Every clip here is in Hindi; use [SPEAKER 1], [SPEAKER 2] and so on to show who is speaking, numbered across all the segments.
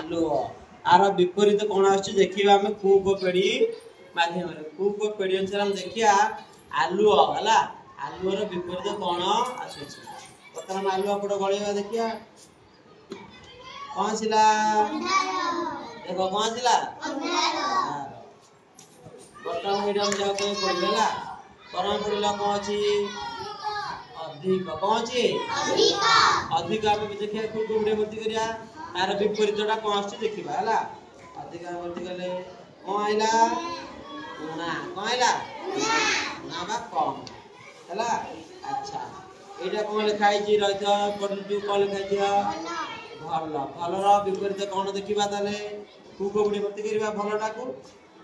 [SPEAKER 1] आलुओ आर विपरीत कौन आछे देखिबा हमें कूक पेड़ी माध्यम रे कूक पेड़ी अनुसार हम देखिया आलुओ हला आलुओ रो विपरीत कौन आछे प्रथम आलुओ पड़ गळिबा देखिया कौन सिला देखो कौन सिला प्रथम मीडियम जाओ के पड़िला कौन पड़िला कौन अछि अधिक कौन अछि अधिक आप देखिए कूक पेड़ी भर्ती करिया तार विपरीतटा कौन आछे देखिबा हला अधिक भर्ती कले कौन आइला ना कौन आइला ना बा कम हला अच्छा एटा कौन लिखाई जी रहित पढु तू कौन लिखाई दिया भल भलर विपरीत कौन देखिबा ताले कूक पेड़ी भर्ती करिबा भलटा को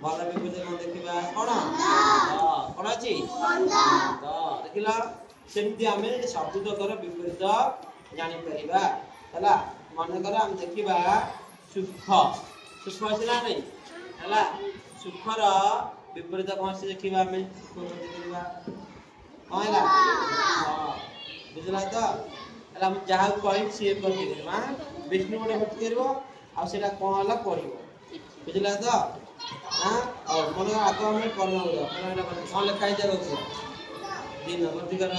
[SPEAKER 1] भल विपरीत कौन देखिबा कौन अछि तो देखिला सेमती आमे शब्द कर विपरीत जानि परिबा हला मन कर हम देखिबा सुख सुख आसिला नै हला सुखर विपरीत कौन से देखिबा हमें कोन देखिबा कहला हां बुझला तो हला हम जहा कहि से भर्ती करबा विष्णु गोटे भर्ती करबो आ सेटा कोन हला पढिबो बुझला तो हां और मन आको हम करना होगा कोन लिखाई दे रखो दिन भर्ती कर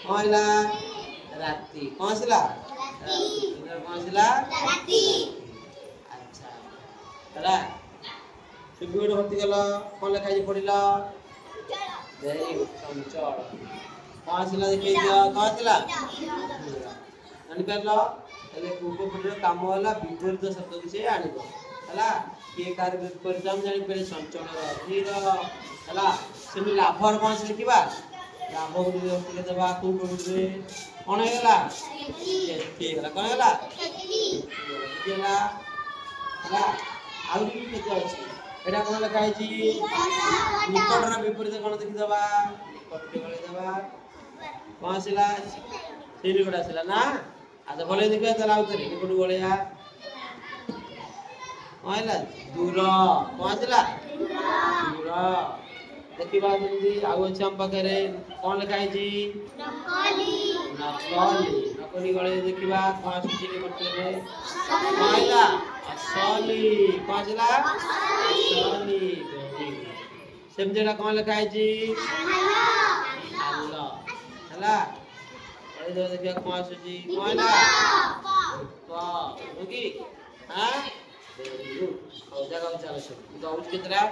[SPEAKER 1] कहला राती कौन सिला कौन सिला राती अच्छा हला सुबह भर्ती गला कौन लिखाई पड़िला देई चंचल कौन सिला देखै दिया कौन सिला जानि परलो एले कूक पेड़ी काम होला विपरीत शब्द से आनिबो हला के कार विपरीत हम जानि परे चंचल धीर हला सेमि लाभर कौन से लिखिबा लाभ भर्ती देबा कूक पेड़ी कौन हैला खेती हैला कौन हैला खेती हैला हला आउरी भी केते अछि एटा कोन लिखाई छी निकट रा विपरीत कोन देखि दबा निकट के गळे दबा कौन सिला सेली गोडा सिला ना आज भले देखिया तला उतरी निकट गळेया कहला दूर कौन सिला दूर देखिबा जल्दी आउ अछि हम पकरे कौन लिखाई छी नकली नकली नकली गळे देखिबा कौन सुची करते रे कहला असली कौन सिला असली सेमजेला कौन लिखाई छी हल्ला हला गळे दो देखिया कौन सुची कहला तो ओकी हां वेरी गुड और जगह चलो सब तो उस कितना